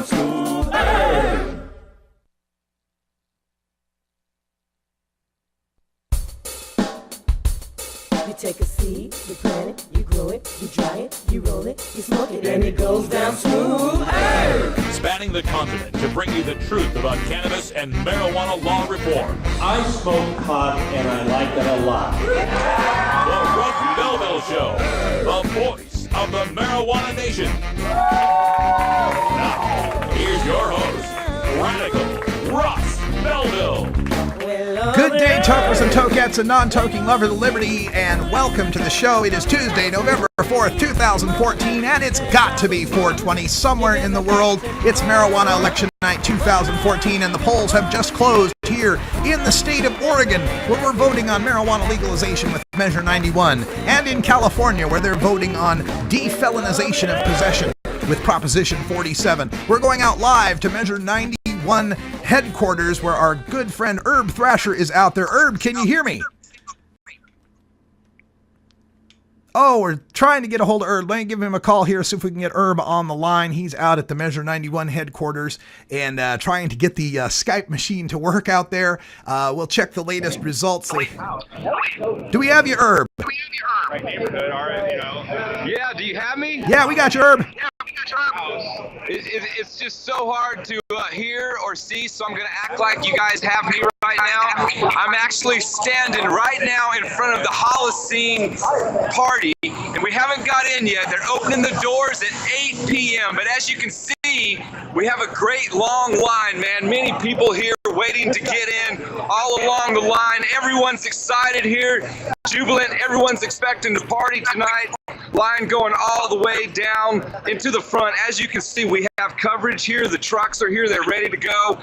smooth. Hey! You take a seed, you plant it, you grow it, you dry it, you roll it, you smoke it, and it goes down smooth. Hey! Spanning the continent to bring you the truth about cannabis and marijuana law reform. I smoke pot and I like it a lot. The Russ Belville Show, the voice of the marijuana nation. Now, here's your host, Radical Russ Belville. Good day, tokers and tokettes and non-toking lovers of liberty, and welcome to the show. It is Tuesday, November 4th, 2014, and it's got to be 420 somewhere in the world. It's Marijuana Election Night 2014, and the polls have just closed here in the state of Oregon, where we're voting on marijuana legalization with Measure 91, and in California, where they're voting on defelonization of possession with Proposition 47. We're going out live to Measure 91 headquarters, where our good friend Herb Thrasher is out there. Herb, can you hear me? Oh, we're trying to get a hold of Herb. Let me give him a call here, see if we can get Herb on the line. He's out at the Measure 91 headquarters and trying to get the Skype machine to work out there. We'll check the latest results. Do we have you, Herb? My neighborhood, all right, you know. Yeah, do you have me? Yeah, we got you, Herb. It's just so hard to hear or see, so I'm going to act like you guys have me right now. I'm actually standing right now in front of the Holocene party, and we haven't got in yet. They're opening the doors at 8 p.m., but as you can see, we have a great long line, man. Many people here waiting to get in all along the line. Everyone's excited here, jubilant. Everyone's expecting to party tonight. Line going all the way down into the front. As you can see, we have coverage here. The trucks are here. They're ready to go.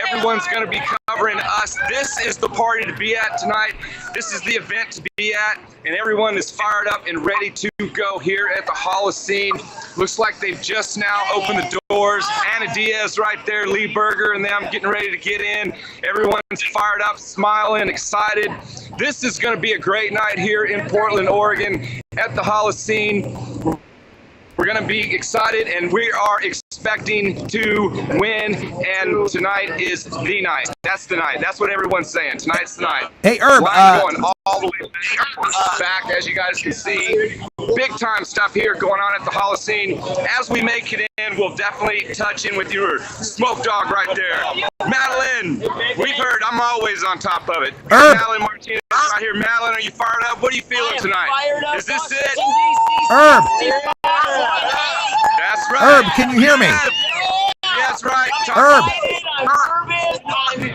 Everyone's going to be covering us. This is the party to be at tonight. This is the event to be at, and everyone is fired up and ready to go here at the Holocene. Looks like they've just now opened the doors. Anna Diaz right there, Lee Berger and them getting ready to get in. Everyone's fired up, smiling, excited. This is going to be a great night here in Portland, Oregon at the Holocene. We're going to be excited, and we are expecting to win, and tonight is the night. That's the night. That's what everyone's saying. Tonight's the night. Hey, Herb. Going all the way back, as you guys can see. Big time stuff here going on at the Holocene. As we make it in, we'll definitely touch in with your smoke dog right there. Madeline, we've heard I'm always on top of it. Herb. Madeline Martinez right here. Madeline, are you fired up? What are you feeling tonight? Is this it? Herb. That's right. Herb, can you hear me? That's right. Herb. I'm nervous.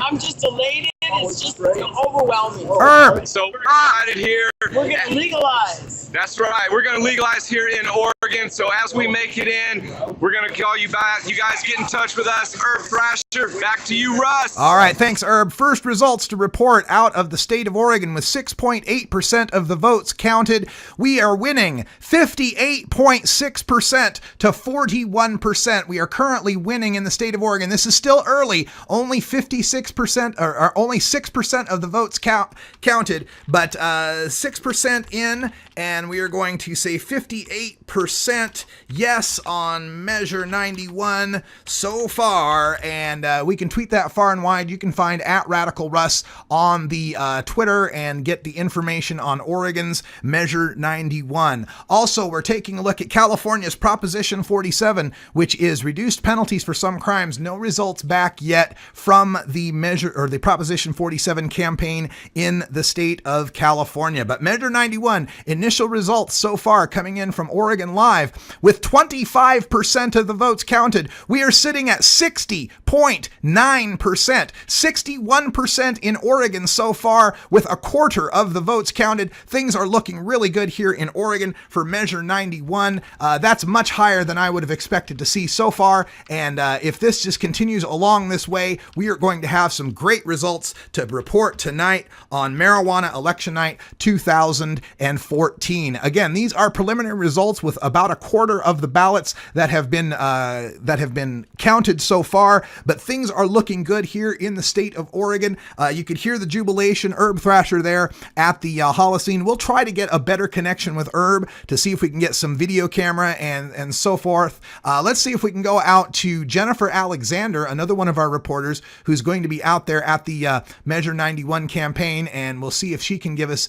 I'm just elated. It's just overwhelming. Herb. So we're excited here. We're going to legalize. That's right. We're going to legalize here in Oregon. So as we make it in, we're going to call you back. You guys get in touch with us. Herb Thrasher, back to you, Russ. All right, thanks, Herb. First results to report out of the state of Oregon with 6.8% of the votes counted. We are winning 58.6% to 41%. We are currently winning in the state of Oregon. This is still early. Only 56% or only 6% of the votes counted, but 6% in, and we are going to say 58% yes on Measure 91 so far, and we can tweet that far and wide. You can find at Radical Russ on the Twitter and get the information on Oregon's Measure 91. Also, we're taking a look at California's Proposition 47, which is reduced penalties for some crimes. No results back yet from the measure or the Proposition 47 campaign in the state of California. But Measure 91, initial results so far coming in from Oregon Live with 25% of the votes counted. We are sitting at 60.9%, 61% in Oregon so far with a quarter of the votes counted. Things are looking really good here in Oregon for Measure 91. That's much higher than I would have expected to see so far. And if this just continues along this way, we are going to have some great results to report tonight on Marijuana Election Night 2014. 15. Again, these are preliminary results with about a quarter of the ballots that have been counted so far, but things are looking good here in the state of Oregon. You could hear the jubilation, Herb Thrasher there at the Holocene. We'll try to get a better connection with Herb to see if we can get some video camera and so forth. Let's see if we can go out to Jennifer Alexander, another one of our reporters who's going to be out there at the Measure 91 campaign, and we'll see if she can give us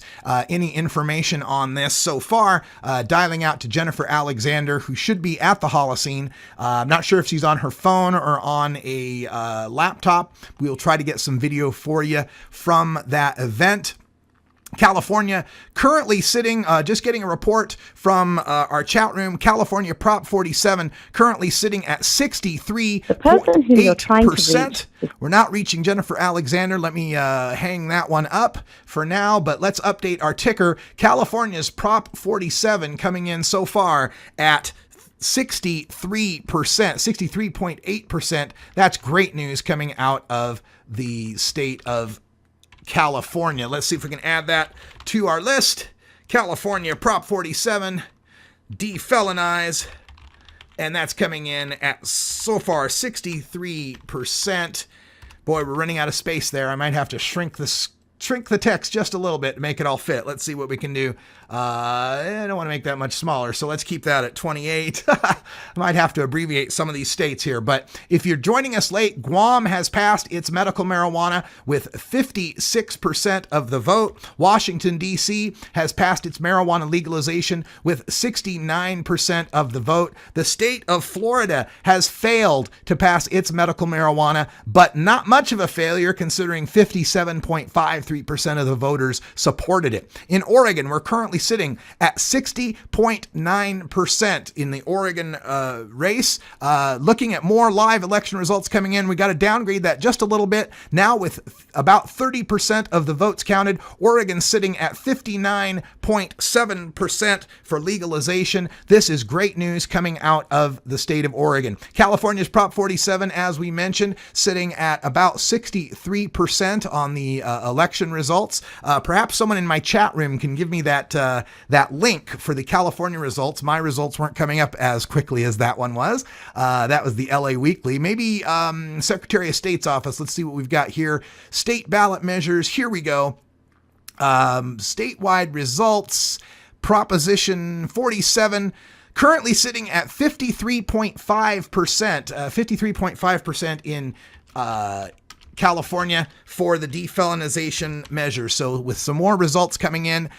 any information on this so far. Dialing out to Jennifer Alexander, who should be at the Holocene. I'm not sure if she's on her phone or on a laptop. We'll try to get some video for you from that event. California currently sitting, just getting a report from our chat room, California Prop 47 currently sitting at 63.8%. We're not reaching Jennifer Alexander. Let me hang that one up for now, but let's update our ticker. California's Prop 47 coming in so far at 63%, 63.8%. That's great news coming out of the state of California. Let's see if we can add that to our list. California Prop 47, defelonize, and that's coming in at so far 63%. Boy, we're running out of space there. I might have to shrink the text just a little bit to make it all fit. Let's see what we can do. I don't want to make that much smaller, so let's keep that at 28. I might have to abbreviate some of these states here, but if you're joining us late, Guam has passed its medical marijuana with 56% of the vote. Washington, D.C. has passed its marijuana legalization with 69% of the vote. The state of Florida has failed to pass its medical marijuana, but not much of a failure considering 57.53% of the voters supported it. In Oregon, we're currently sitting at 60.9% in the Oregon race. Looking at more live election results coming in, we got to downgrade that just a little bit. Now with about 30% of the votes counted, Oregon sitting at 59.7% for legalization. This is great news coming out of the state of Oregon. California's Prop 47, as we mentioned, sitting at about 63% on the election results. Perhaps someone in my chat room can give me that link for the California results. My results weren't coming up as quickly as that one was. That was the LA Weekly. Maybe Secretary of State's office. Let's see what we've got here. State ballot measures. Here we go. Statewide results. Proposition 47. Currently sitting at 53.5%. 53.5% in California for the defelonization measure. So with some more results coming in,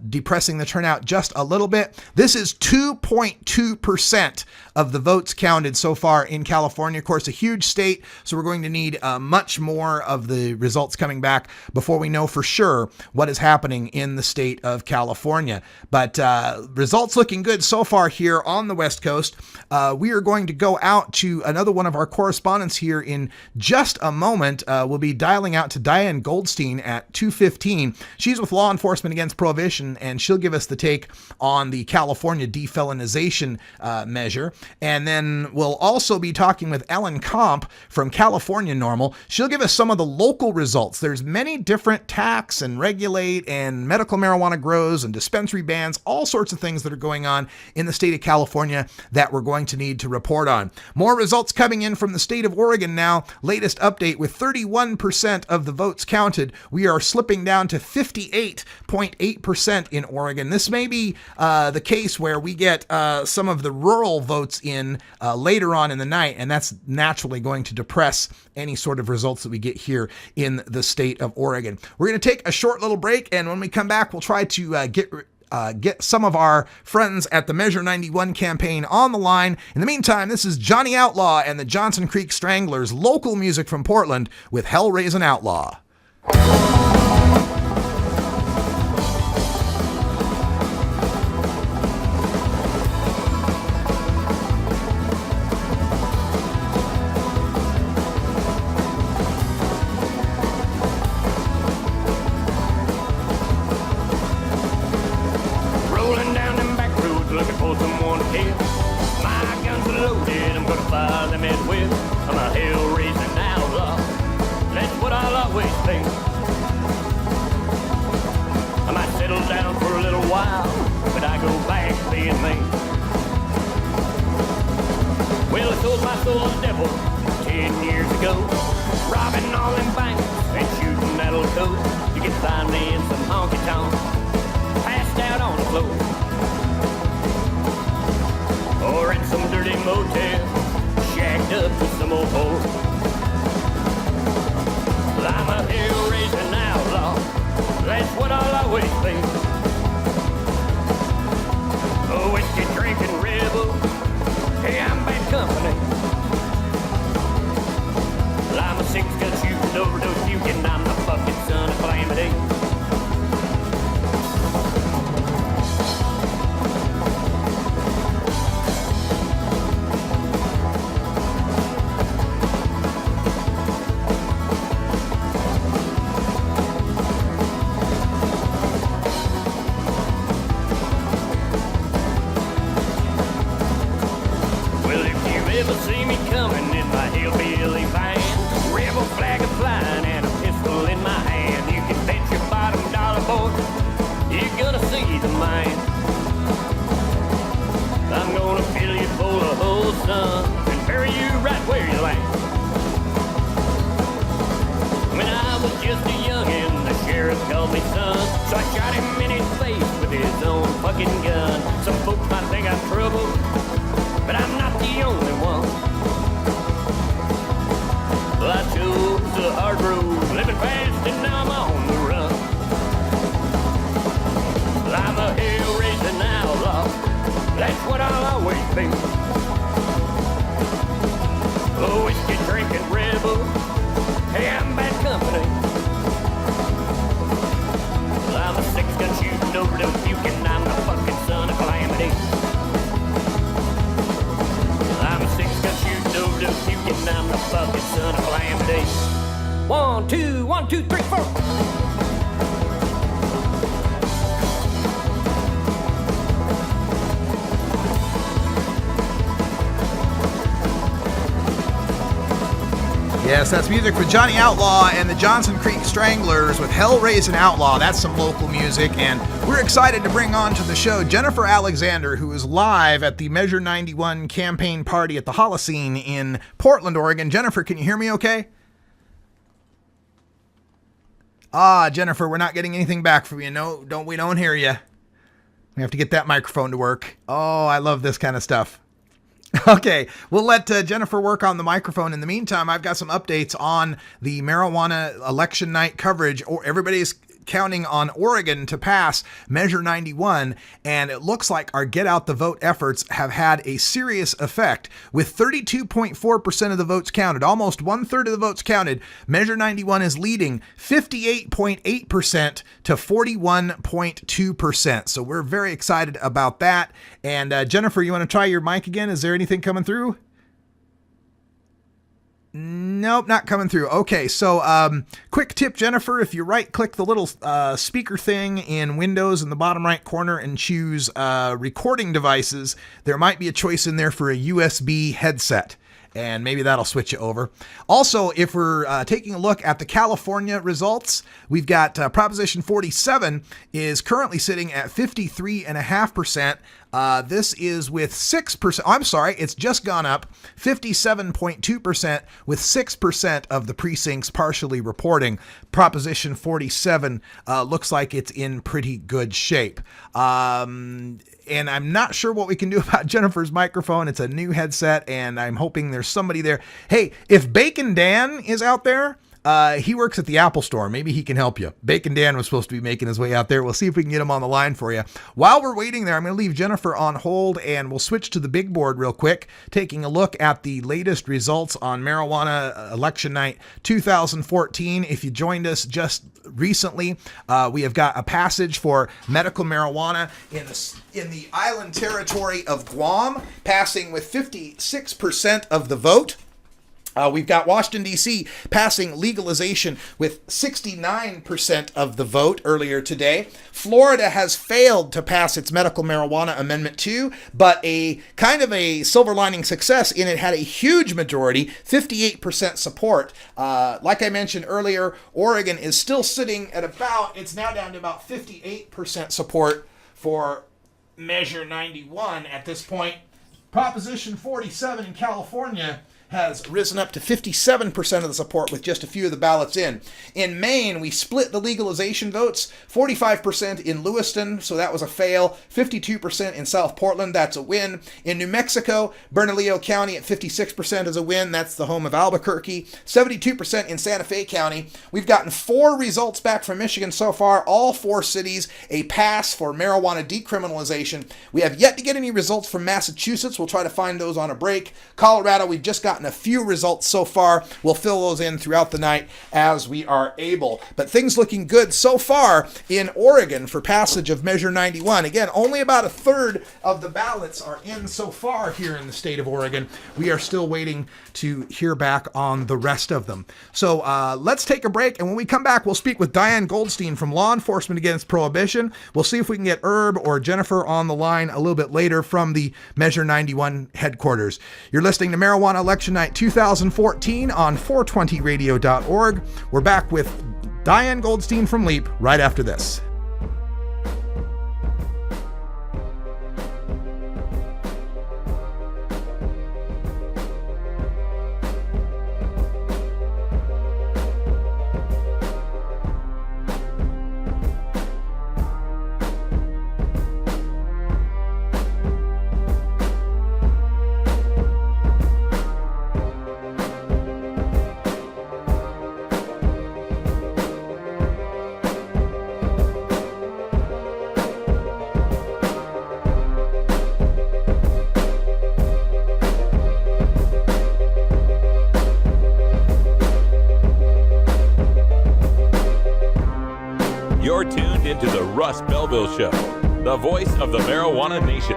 depressing the turnout just a little bit. This is 2.2% of the votes counted so far in California. Of course, a huge state, so we're going to need much more of the results coming back before we know for sure what is happening in the state of California. But results looking good so far here on the West Coast. We are going to go out to another one of our correspondents here in just a moment. We'll be dialing out to Diane Goldstein at 2:15. She's with Law Enforcement Against Prohibition, and she'll give us the take on the California defelonization measure. And then we'll also be talking with Ellen Komp from California NORML. She'll give us some of the local results. There's many different tax and regulate and medical marijuana grows and dispensary bans, all sorts of things that are going on in the state of California that we're going to need to report on. More results coming in from the state of Oregon now. Latest update with 31% of the votes counted. We are slipping down to 58.8% in Oregon. This may be the case where we get some of the rural votes in later on in the night, and that's naturally going to depress any sort of results that we get here in the state of Oregon. We're going to take a short little break, and when we come back, we'll try to get some of our friends at the Measure 91 campaign on the line. In the meantime, this is Johnny Outlaw and the Johnson Creek Stranglers, local music from Portland with Hell Raisin' Outlaw. old devil 10 years ago. Robbing all them banks and shooting that old dope. You can find me in some honky-tonk, passed out on the floor. Or in some dirty motel, shacked up with some old whore. Well, I'm a hell-raising outlaw, that's what I'll always be. A whiskey-drinking rebel, hey, I'm bad company. Well, I'm a six-gun shooting overdose puking, I'm the fucking son of calamity. Ever see me coming in my hillbilly van? Rebel flag a flying and a pistol in my hand. You can bet your bottom dollar, boy, you're gonna see the man. I'm gonna fill you full of holes, son, and bury you right where you land. When I was just a youngin', the sheriff called me son, so I shot him in his face with his own fucking gun. Some folks might think I'm trouble, but I'm not the only one. Well, I chose the hard road, living fast, and now I'm on the run. Well, I'm a hell-raising outlaw, that's what I'll always be. A whiskey-drinking rebel, hey, I'm bad company. Well, I'm a six-gun shooting overdose puking, I'm the fucking son of calamity. I'm a six-gun shooting overdose puking, I'm the fucking son of calamity. 1, 2, 1, 2, 3, 4. Yes, that's music for Johnny Outlaw and the Johnson Creek Stranglers with Hell-Raising Outlaw. That's some local music, and we're excited to bring on to the show Jennifer Alexander, who is live at the Measure 91 campaign party at the Holocene in Portland, Oregon. Jennifer, can you hear me okay? Jennifer, we're not getting anything back from you. No, we don't hear you. We have to get that microphone to work. Oh, I love this kind of stuff. Okay, we'll let Jennifer work on the microphone. In the meantime, I've got some updates on the marijuana election night coverage. Or everybody's counting on Oregon to pass Measure 91, and it looks like our Get Out the Vote efforts have had a serious effect. With 32.4% of the votes counted, almost one-third of the votes counted, Measure 91 is leading 58.8% to 41.2%. So we're very excited about that. And Jennifer, you want to try your mic again? Is there anything coming through? Nope, not coming through. Okay, so quick tip, Jennifer, if you right-click the little speaker thing in Windows in the bottom right corner and choose recording devices, there might be a choice in there for a USB headset, and maybe that'll switch you over. Also, if we're taking a look at the California results, we've got Proposition 47 is currently sitting at 53.5%. This is with 6%. I'm sorry, it's just gone up 57.2% with 6% of the precincts partially reporting. Proposition 47 looks like it's in pretty good shape. And I'm not sure what we can do about Jennifer's microphone. It's a new headset, and I'm hoping there's somebody there. Hey, if Bacon Dan is out there, he works at the Apple Store. Maybe he can help you. Bacon Dan was supposed to be making his way out there. We'll see if we can get him on the line for you. While we're waiting there, I'm going to leave Jennifer on hold, and we'll switch to the big board real quick, taking a look at the latest results on marijuana election night 2014. If you joined us just recently, we have got a passage for medical marijuana in the island territory of Guam, passing with 56% of the vote. We've got Washington, D.C. passing legalization with 69% of the vote earlier today. Florida has failed to pass its medical marijuana amendment 2, but a kind of a silver lining success in it had a huge majority, 58% support. Like I mentioned earlier, Oregon is still sitting at it's now down to about 58% support for Measure 91 at this point. Proposition 47 in California has risen up to 57% of the support with just a few of the ballots in. In Maine, we split the legalization votes, 45% in Lewiston, so that was a fail, 52% in South Portland, that's a win. In New Mexico, Bernalillo County at 56% is a win, that's the home of Albuquerque, 72% in Santa Fe County. We've gotten 4 results back from Michigan so far, all 4 cities a pass for marijuana decriminalization. We have yet to get any results from Massachusetts, we'll try to find those on a break. Colorado, we've just gotten a few results so far. We'll fill those in throughout the night as we are able. But things looking good so far in Oregon for passage of Measure 91. Again, only about a third of the ballots are in so far here in the state of Oregon. We are still waiting to hear back on the rest of them. So let's take a break, and when we come back, we'll speak with Diane Goldstein from Law Enforcement Against Prohibition. We'll see if we can get Herb or Jennifer on the line a little bit later from the Measure 91 headquarters. You're listening to Marijuana Election Night 2014 on 420radio.org. We're back with Diane Goldstein from LEAP right after this. You're tuned into the Russ Belville Show, the voice of the marijuana nation.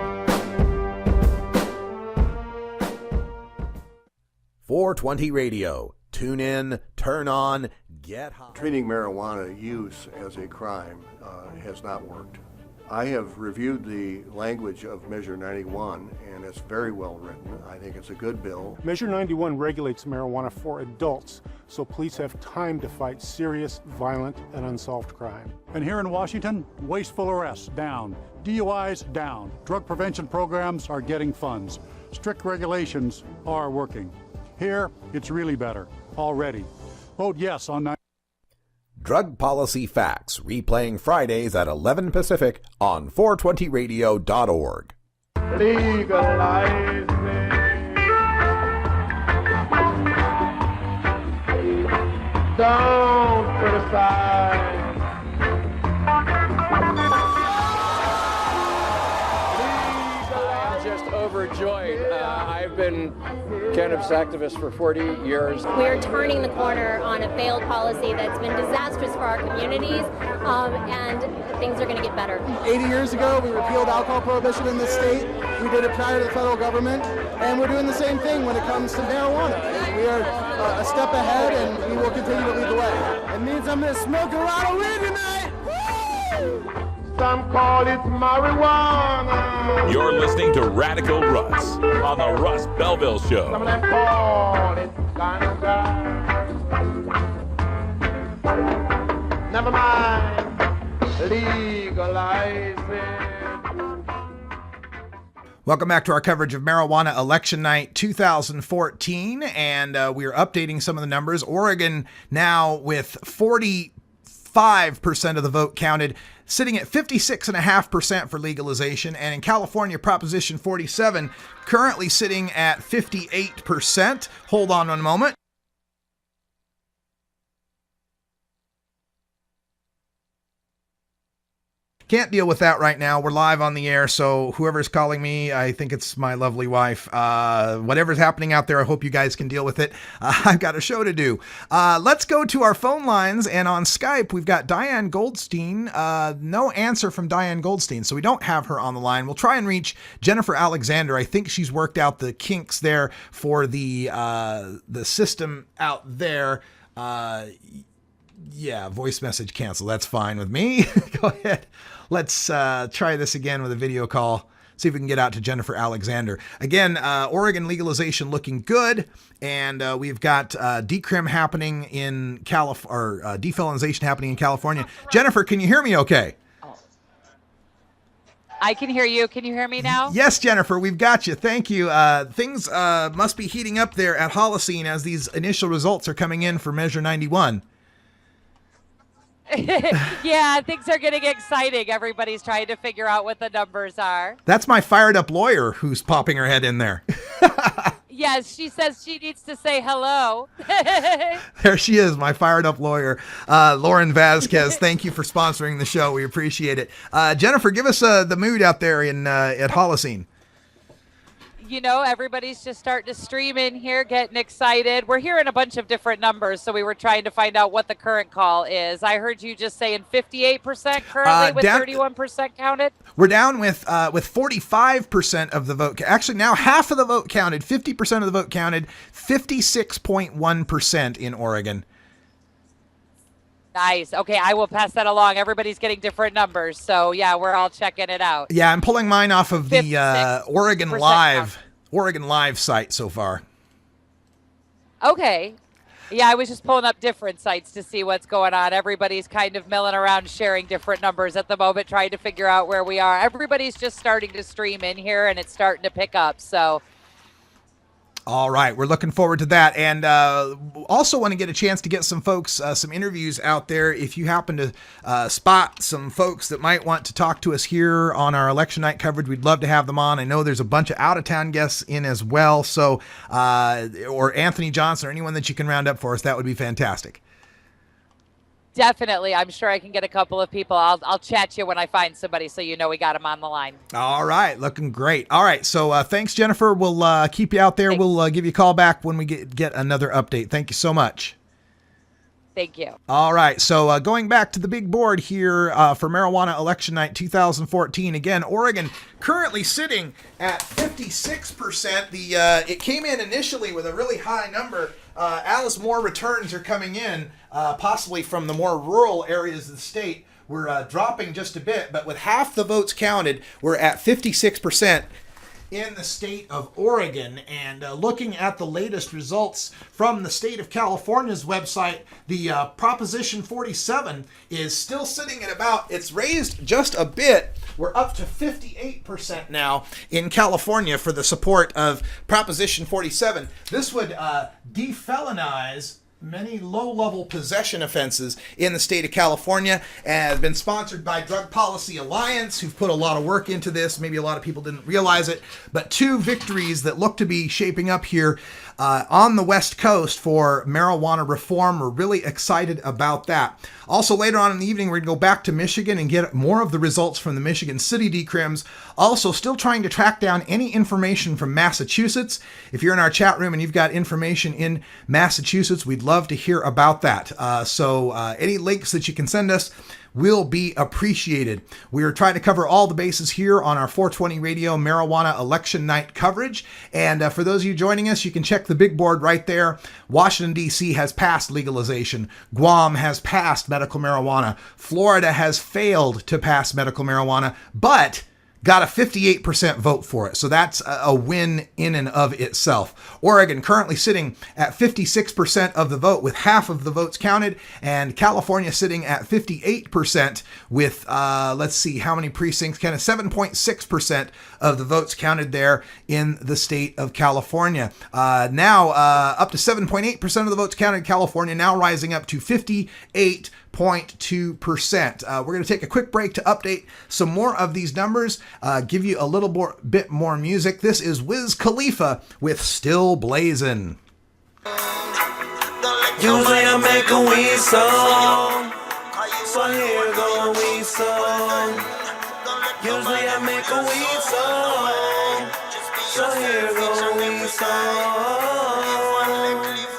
420 Radio. Tune in, turn on, get high. Treating marijuana use as a crime has not worked. I have reviewed the language of Measure 91, and it's very well written. I think it's a good bill. Measure 91 regulates marijuana for adults, so police have time to fight serious, violent, and unsolved crime. And here in Washington, wasteful arrests down, DUIs down, drug prevention programs are getting funds. Strict regulations are working. Here, it's really better, already. Vote yes on 9. Drug Policy Facts, replaying Fridays at 11 Pacific on 420radio.org. Legalize it. Don't criticize. I'm just overjoyed. I've been cannabis activist for 40 years. We're turning the corner on a failed policy that's been disastrous for our communities, and things are going to get better. 80 years ago, we repealed alcohol prohibition in this state. We did it prior to the federal government, and we're doing the same thing when it comes to marijuana. We are a step ahead, and we will continue to lead the way. It means I'm going to smoke a lot of weed tonight. Woo! Some call it marijuana. You're listening to Radical Russ on the Russ Belville Show. Some of them call it ganja. Never mind, legalize it. Welcome back to our coverage of Marijuana Election Night 2014, and we are updating some of the numbers. Oregon now with 45% of the vote counted, sitting at 56.5% for legalization, and in California, Proposition 47 currently sitting at 58%. Hold on one moment. Can't deal with that right now. We're live on the air, so whoever's calling me, I think it's my lovely wife. Whatever's happening out there, I hope you guys can deal with it. I've got a show to do. Let's go to our phone lines, and on Skype, we've got Diane Goldstein. No answer from Diane Goldstein, so we don't have her on the line. We'll try and reach Jennifer Alexander. I think she's worked out the kinks there for the system out there. Yeah, voice message cancel. That's fine with me. Go ahead. Let's try this again with a video call. See if we can get out to Jennifer Alexander. Again, Oregon legalization looking good. And we've got decrim happening in defelonization happening in California. Jennifer, can you hear me okay? I can hear you. Can you hear me now? Yes, Jennifer, we've got you. Thank you. Things must be heating up there at Holocene as these initial results are coming in for Measure 91. Yeah, things are getting exciting. Everybody's trying to figure out what the numbers are. That's my fired up lawyer who's popping her head in there. Yes, she says she needs to say hello. There she is, my fired up lawyer, Lauren Vasquez. Thank you for sponsoring the show. We appreciate it. Jennifer, give us the mood out there at Holocene. You know, everybody's just starting to stream in here, getting excited. We're hearing a bunch of different numbers, so we were trying to find out what the current call is. I heard you just saying 58% currently with 31% counted. We're down with 45% of the vote. Actually, now half of the vote counted, 50% of the vote counted, 56.1% in Oregon. Nice. Okay, I will pass that along. Everybody's getting different numbers, so yeah, we're all checking it out. Yeah, I'm pulling mine off of the Oregon Live site so far. Okay. Yeah, I was just pulling up different sites to see what's going on. Everybody's kind of milling around, sharing different numbers at the moment, trying to figure out where we are. Everybody's just starting to stream in here, and it's starting to pick up, so... All right, we're looking forward to that, and also want to get a chance to get some folks, some interviews out there. If you happen to spot some folks that might want to talk to us here on our election night coverage, we'd love to have them on. I know there's a bunch of out-of-town guests in as well, so or Anthony Johnson or anyone that you can round up for us, that would be fantastic. Definitely. I'm sure I can get a couple of people. I'll chat you when I find somebody so you know we got them on the line. All right. Looking great. All right. So thanks, Jennifer. We'll keep you out there. Thanks. We'll give you a call back when we get another update. Thank you so much. Thank you. All right. So going back to the big board here for marijuana election night 2014. Again, Oregon currently sitting at 56%. It came in initially with a really high number. As more returns are coming in, possibly from the more rural areas of the state, we're dropping just a bit. But with half the votes counted, we're at 56% in the state of Oregon. And looking at the latest results from the state of California's website, the Proposition 47 is still sitting at it's raised just a bit. We're up to 58% now in California for the support of Proposition 47. This would defelonize many low-level possession offenses in the state of California, and has been sponsored by Drug Policy Alliance, who've put a lot of work into this. Maybe a lot of people didn't realize it, but two victories that look to be shaping up here on the West Coast for marijuana reform. We're really excited about that. Also, later on in the evening, we're going to go back to Michigan and get more of the results from the Michigan City decrims. Also, still trying to track down any information from Massachusetts. If you're in our chat room and you've got information in Massachusetts, we'd love to hear about that. So any links that you can send us will be appreciated. We are trying to cover all the bases here on our 420 Radio Marijuana Election Night coverage. And for those of you joining us, you can check the big board right there. Washington, D.C. has passed legalization. Guam has passed medical marijuana. Florida has failed to pass medical marijuana, but got a 58% vote for it. So that's a win in and of itself. Oregon currently sitting at 56% of the vote with half of the votes counted, and California sitting at 58% with, let's see, how many precincts? Kind of 7.6% of the votes counted there in the state of California. Now up to 7.8% of the votes counted in California, now rising up to 58.2%. We're going to take a quick break to update some more of these numbers, give you a little bit more music. This is Wiz Khalifa with Still Blazin'. Usually I make a weed song, so here go a weed song. Usually I make a weed song, so here go a weed song.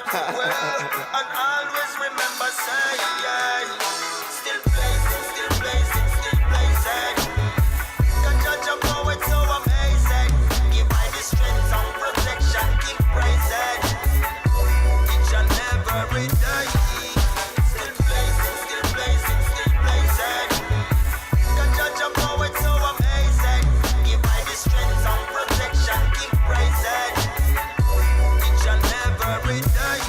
And always remember say, still blazing, still blazing, still blazing. The judge of poet so amazing. Give my the strength and protection, keep praising. It shall never return. Still blazing, still blazing, still blazing. The judge of poet so amazing. Give my the strength and protection, keep praising. It shall never return.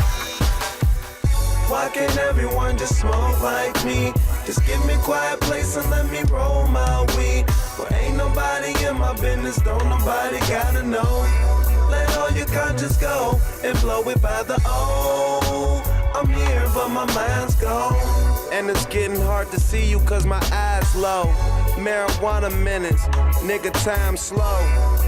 why can't everyone just smoke like me? Just give me a quiet place and let me roll my weed. Well, ain't nobody in my business, don't nobody gotta know. Let all your conscience go and blow it by the O. I'm here, but my mind's gone. And it's getting hard to see you cause my eyes low. Marijuana minutes, nigga time slow.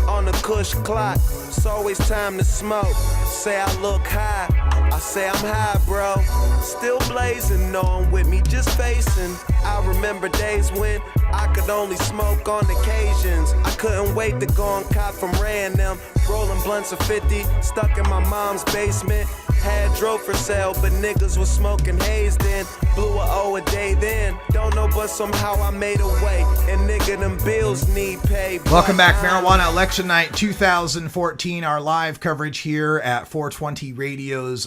On the Kush clock, it's always time to smoke. Say I look high, I say I'm high, bro. Still blazing, know I'm with me, just facing. I remember days when I could only smoke on occasions. I couldn't wait to go and cop from Ray and them. Rolling blunts of 50, stuck in my mom's basement. Had drove for sale, but niggas was smoking haze then. Blew a O a day then. Don't know, but somehow I made a way. And nigga, them bills need pay. Welcome back, Marijuana Election Night 2014. Our live coverage here at 420 Radio's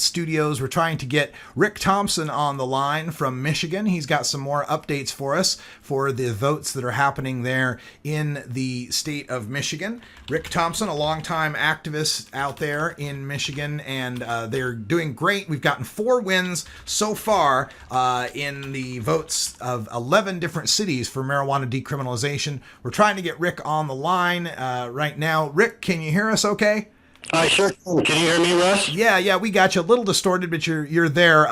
studios. We're trying to get Rick Thompson on the line from Michigan. He's got some more updates for us for the votes that are happening there in the state of Michigan. Rick Thompson, a longtime activist out there in Michigan, and they're doing great. We've gotten 4 wins so far in the votes of 11 different cities for marijuana decriminalization. We're trying to get Rick on the line right now. Rick, can you hear us okay? I sure can. Can you hear me, Russ? Yeah, we got you a little distorted, but you're there.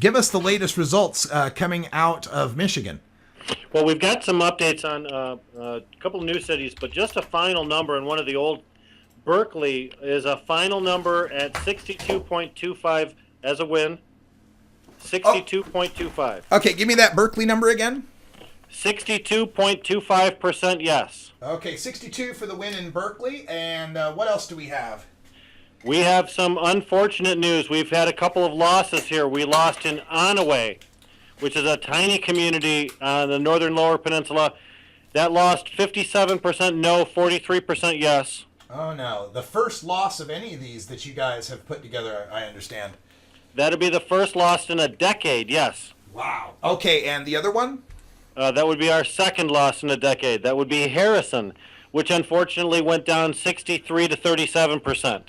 Give us the latest results coming out of Michigan. Well, we've got some updates on a couple of new cities, but just a final number in one of the old. Berkeley is a final number at 62.25 as a win. 62.25. Okay, give me that Berkeley number again. 62.25% yes. Okay, 62 for the win in Berkeley. And what else do we have? We have some unfortunate news. We've had a couple of losses here. We lost in Onaway, which is a tiny community on the northern lower peninsula. That lost 57% no, 43% yes. Oh, no. The first loss of any of these that you guys have put together, I understand. That'd be the first loss in a decade, yes. Wow. Okay, and the other one? That would be our second loss in a decade. That would be Harrison, which unfortunately went down 63 to 37%.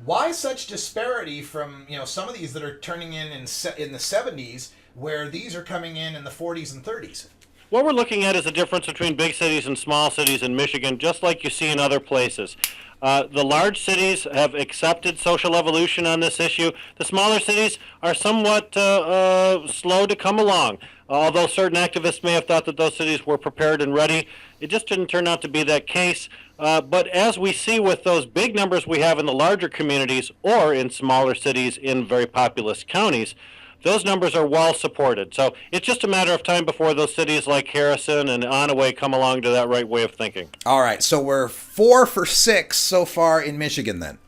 Why such disparity from, some of these that are turning in the 70s, where these are coming in the 40s and 30s? What we're looking at is a difference between big cities and small cities in Michigan, just like you see in other places. The large cities have accepted social evolution on this issue. The smaller cities are somewhat slow to come along. Although certain activists may have thought that those cities were prepared and ready, it just didn't turn out to be that case. But as we see with those big numbers we have in the larger communities or in smaller cities in very populous counties, those numbers are well supported. So it's just a matter of time before those cities like Harrison and Onaway come along to that right way of thinking. All right, so we're 4 for 6 so far in Michigan then.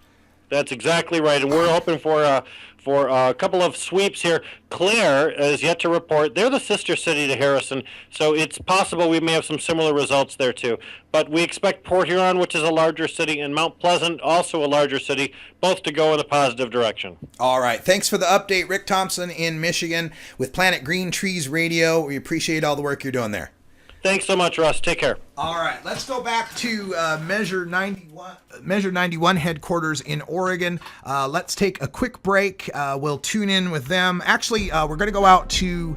That's exactly right, and we're hoping for a couple of sweeps here. Clare is yet to report. They're the sister city to Harrison, so it's possible we may have some similar results there too. But we expect Port Huron, which is a larger city, and Mount Pleasant, also a larger city, both to go in a positive direction. All right. Thanks for the update, Rick Thompson in Michigan with Planet Green Trees Radio. We appreciate all the work you're doing there. Thanks so much, Russ. Take care. All right, let's go back to Measure 91 headquarters in Oregon. Let's take a quick break. We'll tune in with them. Actually, we're going to go out to,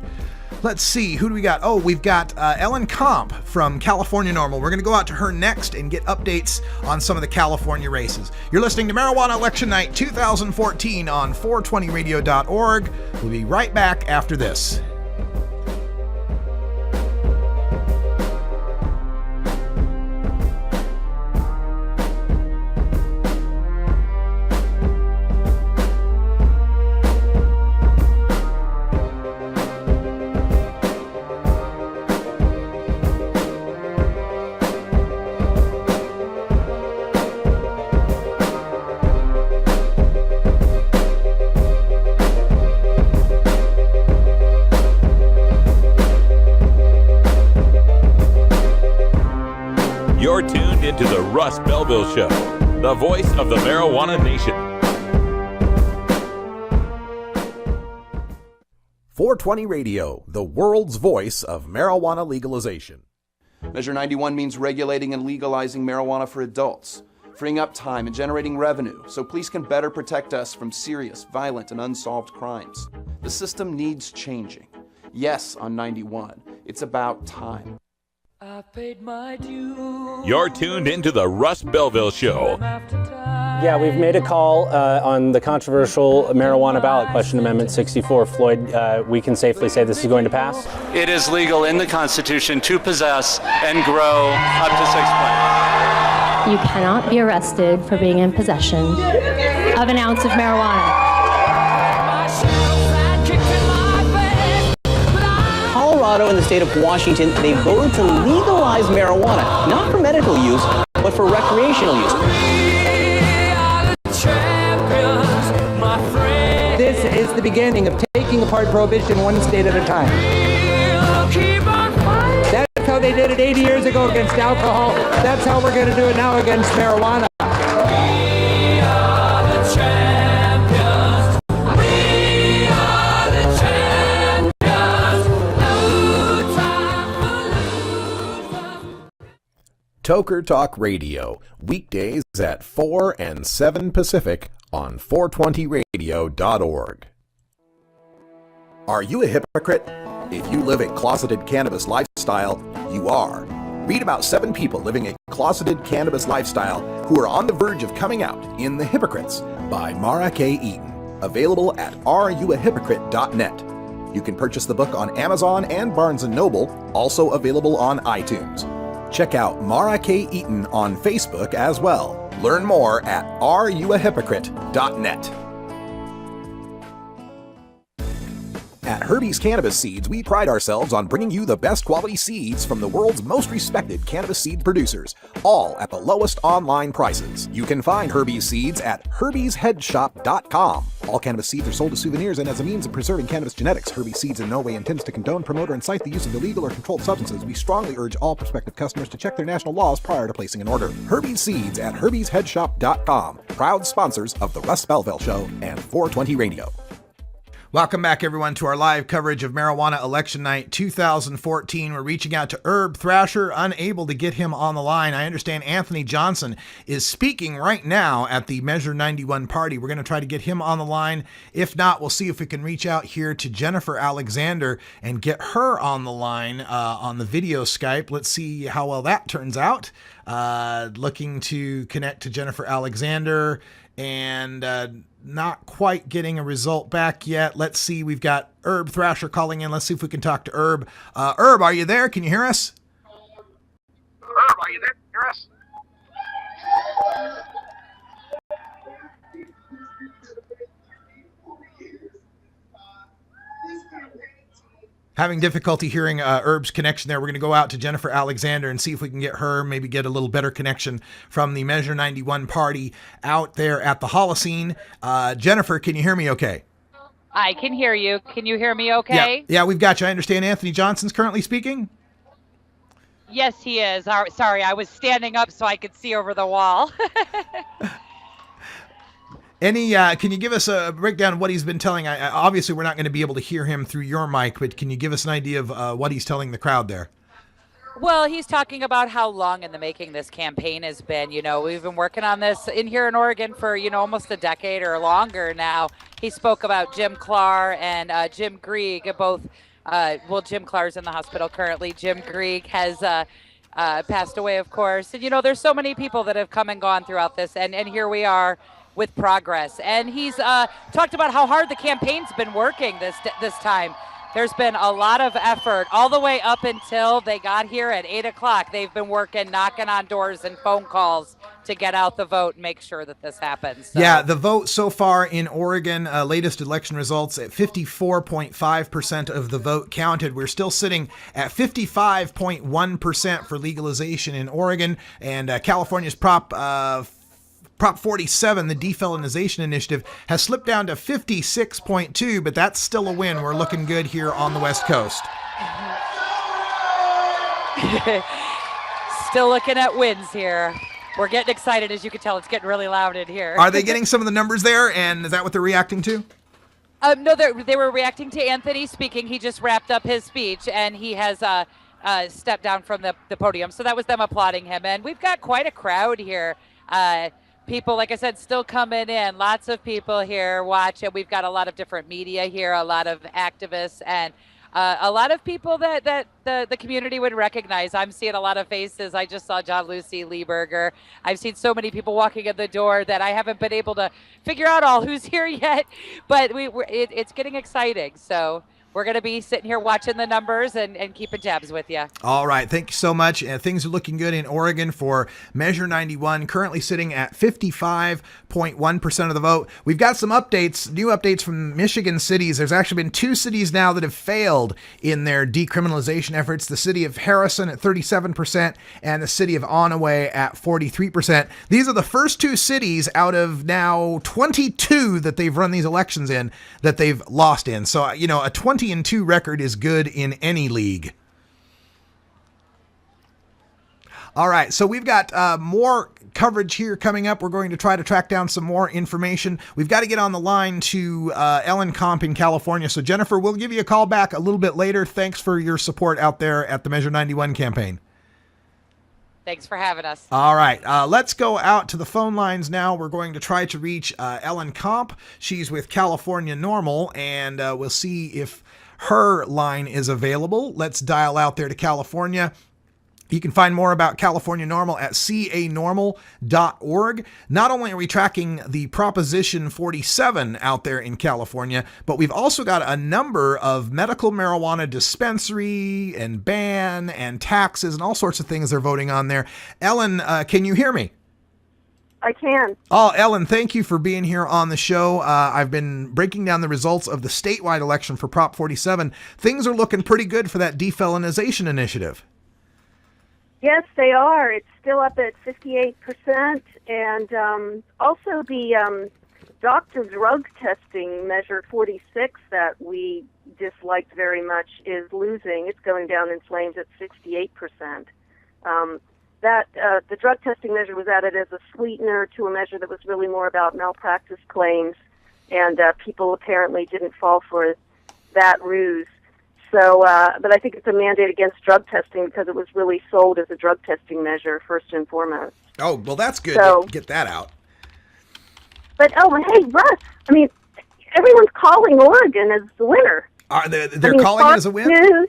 let's see, who do we got? Oh, we've got Ellen Komp from California NORML. We're going to go out to her next and get updates on some of the California races. You're listening to Marijuana Election Night 2014 on 420radio.org. We'll be right back after this. You're tuned into the Russ Belville Show, the voice of the marijuana nation. 420 Radio, the world's voice of marijuana legalization. Measure 91 means regulating and legalizing marijuana for adults, freeing up time and generating revenue so police can better protect us from serious, violent, and unsolved crimes. The system needs changing. Yes, on 91. It's about time. I paid my dues. You're tuned into the Russ Belville Show. Yeah, we've made a call on the controversial marijuana ballot question, Amendment 64. Floyd, we can safely say this is going to pass? It is legal in the Constitution to possess and grow up to 6 plants. You cannot be arrested for being in possession of an ounce of marijuana. Colorado and the state of Washington, they voted to legalize marijuana, not for medical use, but for recreational use. This is the beginning of taking apart prohibition one state at a time. That's how they did it 80 years ago against alcohol. That's how we're going to do it now against marijuana. Toker Talk Radio, weekdays at 4 and 7 Pacific on 420radio.org. Are you a hypocrite? If you live a closeted cannabis lifestyle, you are. Read about 7 people living a closeted cannabis lifestyle who are on the verge of coming out in The Hypocrites by Mara K. Eaton. Available at areyouahypocrite.net. You can purchase the book on Amazon and Barnes & Noble, also available on iTunes. Check out Mara K. Eaton on Facebook as well. Learn more at areyouahypocrite.net. At Herbie's Cannabis Seeds, we pride ourselves on bringing you the best quality seeds from the world's most respected cannabis seed producers, all at the lowest online prices. You can find Herbie's Seeds at herbiesheadshop.com. All cannabis seeds are sold as souvenirs and as a means of preserving cannabis genetics. Herbie's Seeds in no way intends to condone, promote, or incite the use of illegal or controlled substances. We strongly urge all prospective customers to check their national laws prior to placing an order. Herbie's Seeds at herbiesheadshop.com. Proud sponsors of The Russ Belville Show and 420 Radio. Welcome back, everyone, to our live coverage of Marijuana Election Night 2014. We're reaching out to Herb Thrasher, unable to get him on the line. I understand Anthony Johnson is speaking right now at the Measure 91 party. We're going to try to get him on the line. If not, we'll see if we can reach out here to Jennifer Alexander and get her on the line on the video Skype. Let's see how well that turns out. Looking to connect to Jennifer Alexander and not quite getting a result back yet. Let's see. We've got Herb Thrasher calling in. Let's see if we can talk to Herb. Herb, are you there? Can you hear us? Herb, are you there? Hear us? Having difficulty hearing Herb's connection there. We're going to go out to Jennifer Alexander and see if we can get her, maybe get a little better connection from the Measure 91 party out there at the Holocene. Jennifer, can you hear me okay? I can hear you. Can you hear me okay? Yeah, we've got you. I understand Anthony Johnson's currently speaking? Yes, he is. Sorry, I was standing up so I could see over the wall. Can you give us a breakdown of what he's been telling? Obviously, we're not going to be able to hear him through your mic, but can you give us an idea of what he's telling the crowd there? Well, he's talking about how long in the making this campaign has been. You know, we've been working on this here in Oregon for, almost a decade or longer now. He spoke about Jim Clark and Jim Grieg, both, Jim Clark's in the hospital currently. Jim Grieg has passed away, of course. And, there's so many people that have come and gone throughout this, and here we are with progress. And he's talked about how hard the campaign's been working this time. There's been a lot of effort all the way up until they got here at 8 o'clock. They've been working, knocking on doors and phone calls to get out the vote and make sure that this happens. So. Yeah, the vote so far in Oregon, latest election results at 54.5% of the vote counted. We're still sitting at 55.1% for legalization in Oregon, and California's Prop 47, the defelonization initiative, has slipped down to 56.2, but that's still a win. We're looking good here on the West Coast. Still looking at wins here. We're getting excited, as you can tell. It's getting really loud in here. Are they getting some of the numbers there, and is that what they're reacting to? No, they were reacting to Anthony speaking. He just wrapped up his speech, and he has stepped down from the podium. So that was them applauding him. And we've got quite a crowd here. people, like I said, still coming in. Lots of people here watching. We've got a lot of different media here, a lot of activists, and a lot of people that the community would recognize. I'm seeing a lot of faces. I just saw John Lucy Lieberger. I've seen so many people walking in the door that I haven't been able to figure out all who's here yet, but it's getting exciting. So we're going to be sitting here watching the numbers and keeping tabs with you. All right. Thank you so much. Things are looking good in Oregon for Measure 91, currently sitting at 55.1% of the vote. We've got some updates, new updates from Michigan cities. There's actually been 2 cities now that have failed in their decriminalization efforts. The city of Harrison at 37% and the city of Onaway at 43%. These are the first 2 cities out of now 22 that they've run these elections in that they've lost in. So, you know, a 20-2 record is good in any league. All right, so we've got more coverage here coming up. We're going to try to track down some more information. We've got to get on the line to Ellen Komp in California. So Jennifer, we'll give you a call back a little bit later. Thanks for your support out there at the Measure 91 campaign. Thanks for having us. All right, let's go out to the phone lines now. We're going to try to reach Ellen Komp. She's with California NORML, and we'll see if her line is available. Let's dial out there to California. You can find more about California NORML at canorml.org. Not only are we tracking the Proposition 47 out there in California, but we've also got a number of medical marijuana dispensary and ban and taxes and all sorts of things they're voting on there. Ellen, can you hear me? I can. Oh, Ellen, thank you for being here on the show. I've been breaking down the results of the statewide election for Prop 47. Things are looking pretty good for that defelonization initiative. Yes, they are. It's still up at 58%. And also the doctor drug testing measure 46 that we disliked very much is losing. It's going down in flames at 68%. The drug testing measure was added as a sweetener to a measure that was really more about malpractice claims, and people apparently didn't fall for that ruse. So, but I think it's a mandate against drug testing because it was really sold as a drug testing measure first and foremost. Oh, well, that's good to get that out. But, hey, Russ, I mean, everyone's calling Oregon as the winner. They're calling it as a win? News.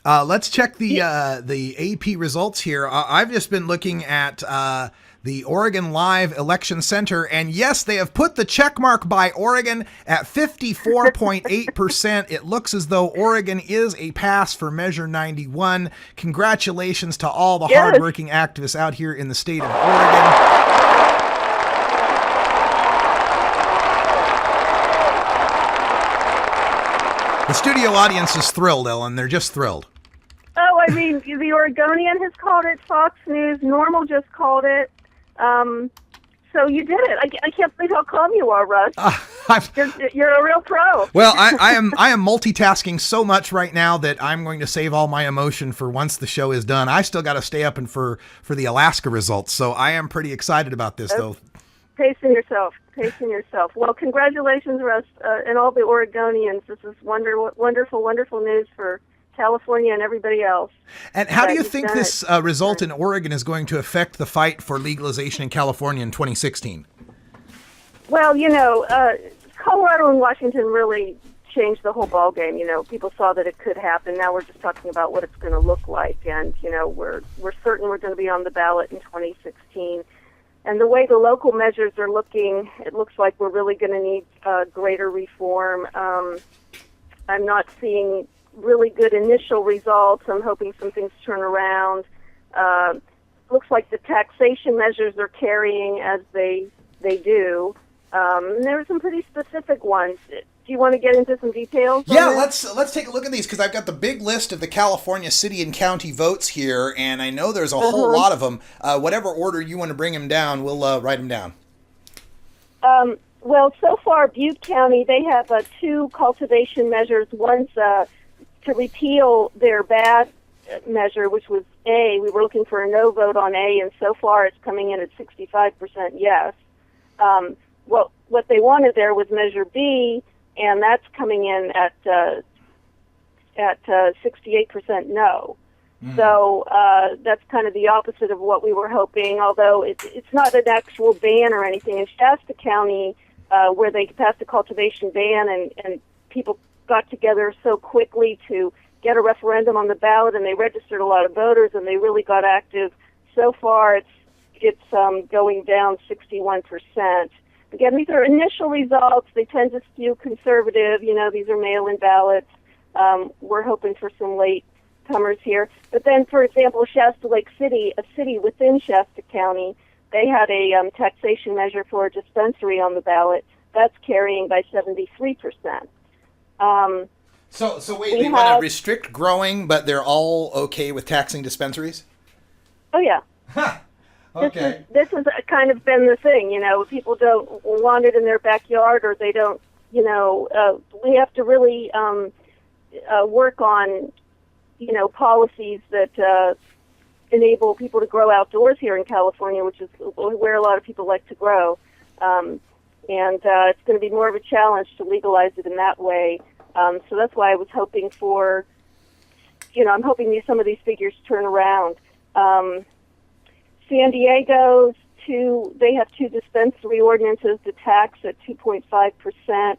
Let's check the AP results here. I've just been looking at the Oregon Live Election Center, and yes, they have put the check mark by Oregon at 54.8%. It looks as though Oregon is a pass for Measure 91. Congratulations to all the hardworking activists out here in the state of Oregon. The studio audience is thrilled, Ellen. They're just thrilled. Oh, I mean, the Oregonian has called it. Fox News, NORML just called it. So you did it. I can't believe how calm you are, Russ. You're a real pro. Well, I am multitasking so much right now that I'm going to save all my emotion for once the show is done. I still got to stay up and for the Alaska results, so I am pretty excited about this, though. Pacing yourself. Well, congratulations, Russ, and all the Oregonians. This is wonderful news for California and everybody else. And how do you think this result in Oregon is going to affect the fight for legalization in California in 2016? Well, Colorado and Washington really changed the whole ballgame. People saw that it could happen. Now we're just talking about what it's going to look like, and we're certain we're going to be on the ballot in 2016. And the way the local measures are looking, it looks like we're really going to need greater reform. I'm not seeing really good initial results. I'm hoping some things turn around. Looks like the taxation measures are carrying as they do. And there are some pretty specific ones. Do you want to get into some details? Yeah, let's take a look at these, because I've got the big list of the California city and county votes here, and I know there's a whole lot of them. Whatever order you want to bring them down, we'll write them down. Well, so far, Butte County, they have 2 cultivation measures. One's to repeal their bad measure, which was A. We were looking for a no vote on A, and so far it's coming in at 65% yes. What they wanted there was Measure B, and that's coming in at 68% no. So that's kind of the opposite of what we were hoping, although it's not an actual ban or anything. In Shasta County, where they passed a cultivation ban and people got together so quickly to get a referendum on the ballot, and they registered a lot of voters, and they really got active. So far, it's going down 61%. Again, these are initial results. They tend to skew conservative. These are mail-in ballots. We're hoping for some late comers here. But then, for example, Shasta Lake City, a city within Shasta County, they had a taxation measure for a dispensary on the ballot. That's carrying by 73%. So wait, they want to restrict growing, but they're all okay with taxing dispensaries? Oh, yeah. Okay. This has kind of been the thing, people don't want it in their backyard, or they don't, we have to really work on, policies that enable people to grow outdoors here in California, which is where a lot of people like to grow. And it's going to be more of a challenge to legalize it in that way. So that's why I was hoping for, I'm hoping some of these figures turn around. San Diego's they have two dispensary ordinances to tax at 2.5%.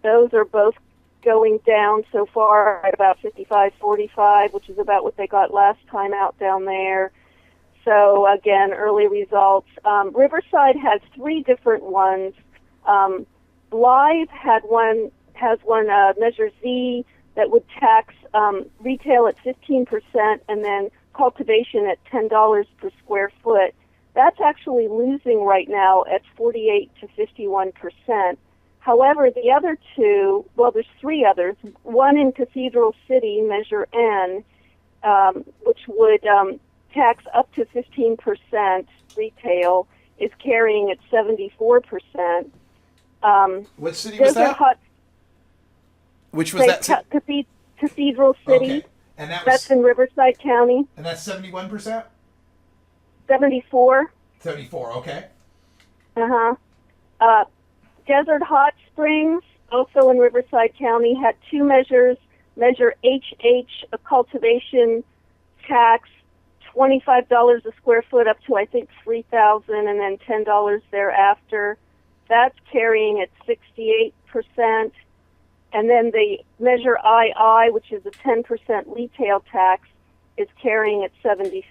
Those are both going down so far at about 55-45, which is about what they got last time out down there. So again, early results. Riverside has three different ones. Blythe has one Measure Z that would tax retail at 15% and then cultivation at $10 per square foot. That's actually losing right now at 48 to 51%. However, the other two, there's three others. One in Cathedral City, Measure N, which would tax up to 15% retail, is carrying at 74%. What city was that? Which was that? Cathedral City. Okay. And that's in Riverside County. And that's 71%? 74. 74, okay. Desert Hot Springs, also in Riverside County, had two measures. Measure HH, a cultivation tax, $25 a square foot up to, I think, $3,000, and then $10 thereafter. That's carrying at 68%. And then the Measure II, which is a 10% retail tax, is carrying at 73%.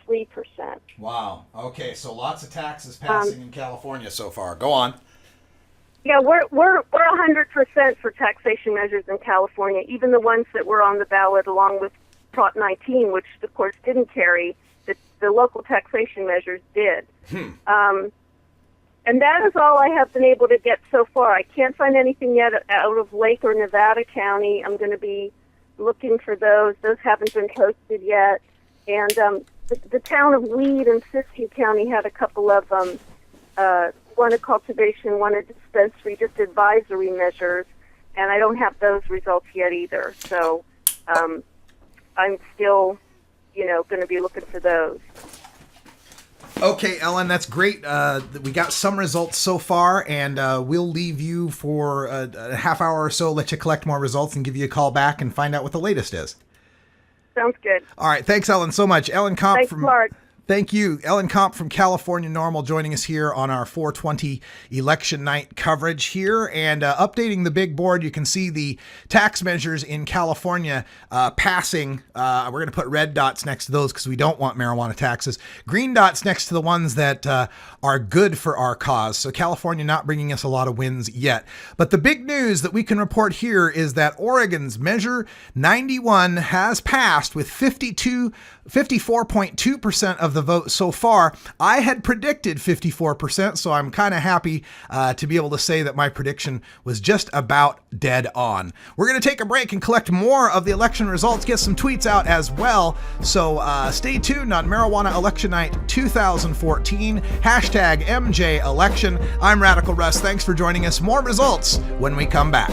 Wow. Okay, so lots of taxes passing in California so far. Go on. Yeah, we're 100% for taxation measures in California, even the ones that were on the ballot along with Prop 19, which of course didn't carry. The local taxation measures did. And that is all I have been able to get so far. I can't find anything yet out of Lake or Nevada County. I'm going to be looking for those. Those haven't been posted yet. And the town of Weed in Siskiyou County had a couple of one a cultivation, one a dispensary, just advisory measures. And I don't have those results yet either. So I'm still, going to be looking for those. Okay, Ellen, that's great. We got some results so far, and we'll leave you for a half hour or so, let you collect more results, and give you a call back and find out what the latest is. Sounds good. All right, thanks, Ellen, so much. Ellen Komp Thanks, Mark. Thank you. Ellen Komp from California NORML joining us here on our 420 election night coverage here. And updating the big board, you can see the tax measures in California passing. We're going to put red dots next to those because we don't want marijuana taxes. Green dots next to the ones that are good for our cause. So California not bringing us a lot of wins yet. But the big news that we can report here is that Oregon's Measure 91 has passed with 54.2% of the vote so far. I had predicted 54%, so I'm kind of happy to be able to say that my prediction was just about dead on. We're going to take a break and collect more of the election results, get some tweets out as well. So stay tuned on Marijuana Election Night 2014, hashtag MJ Election. I'm Radical Russ. Thanks for joining us. More results when we come back.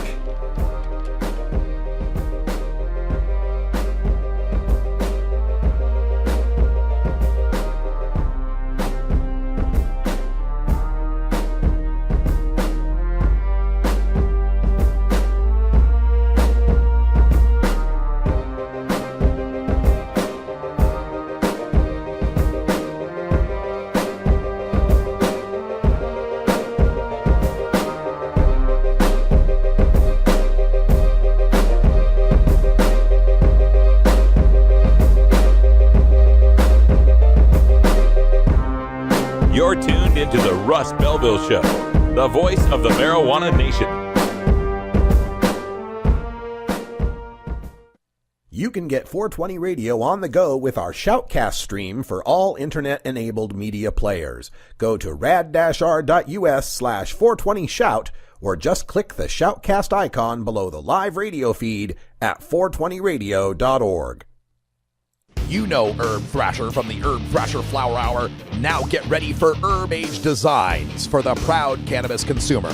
Russ Belville Show, the voice of the marijuana nation. You can get 420 Radio on the go with our Shoutcast stream for all internet-enabled media players. Go to rad-r.us/420shout or just click the Shoutcast icon below the live radio feed at 420radio.org. You know Herb Thrasher from the Herb Thrasher Flower Hour. Now get ready for Herb Age Designs for the proud cannabis consumer.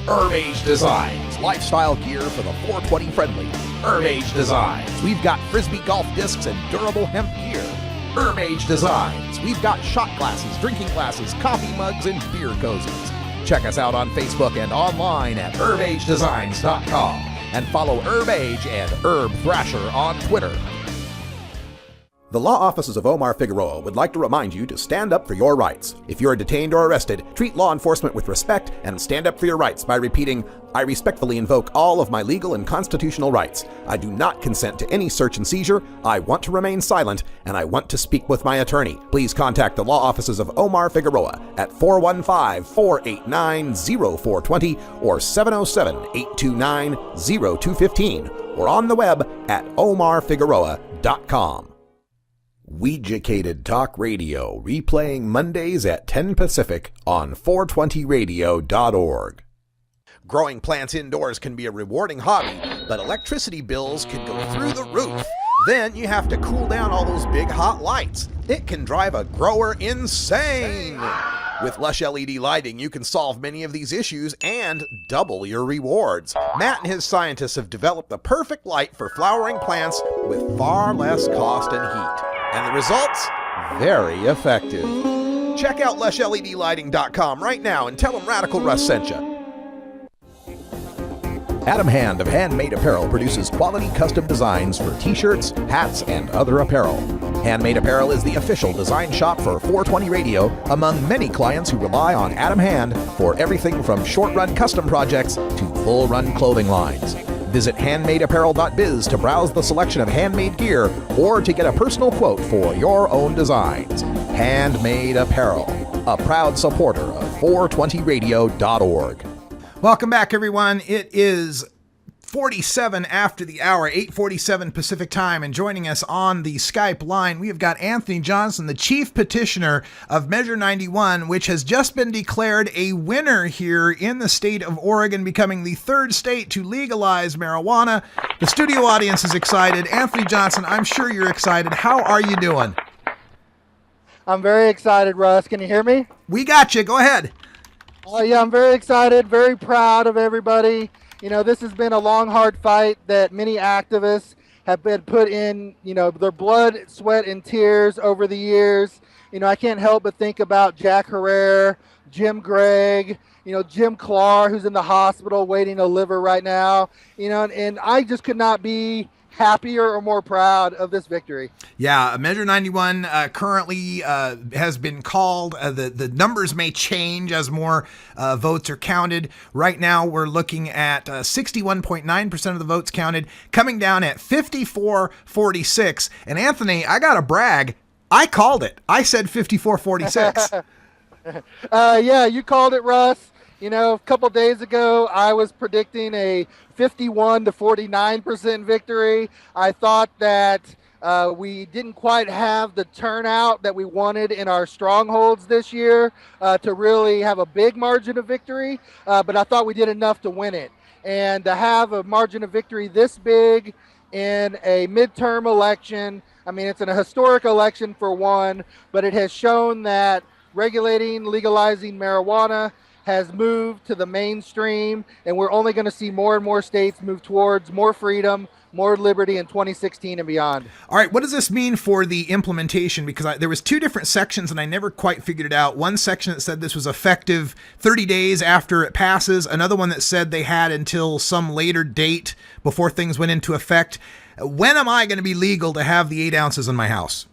Herb Age Designs, lifestyle gear for the 420 friendly. Herb Age Designs, we've got Frisbee golf discs and durable hemp gear. Herb Age Designs, we've got shot glasses, drinking glasses, coffee mugs, and beer cozies. Check us out on Facebook and online at herbagedesigns.com and follow Herb Age and Herb Thrasher on Twitter. The law offices of Omar Figueroa would like to remind you to stand up for your rights. If you're detained or arrested, treat law enforcement with respect and stand up for your rights by repeating, "I respectfully invoke all of my legal and constitutional rights. I do not consent to any search and seizure. I want to remain silent, and I want to speak with my attorney." Please contact the law offices of Omar Figueroa at 415-489-0420 or 707-829-0215 or on the web at omarfigueroa.com. Weeducated Talk Radio, replaying Mondays at 10 Pacific on 420radio.org. Growing plants indoors can be a rewarding hobby, but electricity bills can go through the roof. Then you have to cool down all those big hot lights. It can drive a grower insane. With Lush LED lighting, you can solve many of these issues and double your rewards. Matt and his scientists have developed the perfect light for flowering plants with far less cost and heat. And the results? Very effective. Check out LushLEDlighting.com right now and tell them Radical Russ sent you. Adam Hand of Handmade Apparel produces quality custom designs for t-shirts, hats, and other apparel. Handmade Apparel is the official design shop for 420 Radio among many clients who rely on Adam Hand for everything from short-run custom projects to full-run clothing lines. Visit handmadeapparel.biz to browse the selection of handmade gear or to get a personal quote for your own designs. Handmade Apparel, a proud supporter of 420radio.org. Welcome back, everyone. It is 47 after the hour, 8:47 Pacific time, and joining us on the Skype line, we have got Anthony Johnson, the Chief Petitioner of Measure 91, which has just been declared a winner here in the state of Oregon, becoming the third state to legalize marijuana. The studio audience is excited. Anthony Johnson, I'm sure you're excited. How are you doing? I'm very excited, Russ. Can you hear me? We got you. Go ahead. Yeah, I'm very excited, very proud of everybody. You know, this has been a long, hard fight that many activists have been put in, you know, their blood, sweat, and tears over the years. You know, I can't help but think about Jack Herrera, Jim Gregg, you know, Jim Clark, who's in the hospital waiting a liver right now. You know, and I just could not be happier or more proud of this victory. Yeah, Measure 91 currently has been called. The numbers may change as more votes are counted. Right now, we're looking at 61.9% of the votes counted, coming down at 54-46. And Anthony, I got to brag. I called it. I said 54-46. Yeah, you called it, Russ. You know, a couple days ago, I was predicting a 51 to 49% victory. I thought that we didn't quite have the turnout that we wanted in our strongholds this year to really have a big margin of victory, but I thought we did enough to win it. And to have a margin of victory this big in a midterm election, I mean, it's a historic election for one, but it has shown that regulating, legalizing marijuana has moved to the mainstream, and we're only going to see more and more states move towards more freedom, more liberty in 2016 and beyond. All right, what does this mean for the implementation? Because there was two different sections, and I never quite figured it out. One section that said this was effective 30 days after it passes. Another one that said they had until some later date before things went into effect. When am I going to be legal to have the 8 ounces in my house?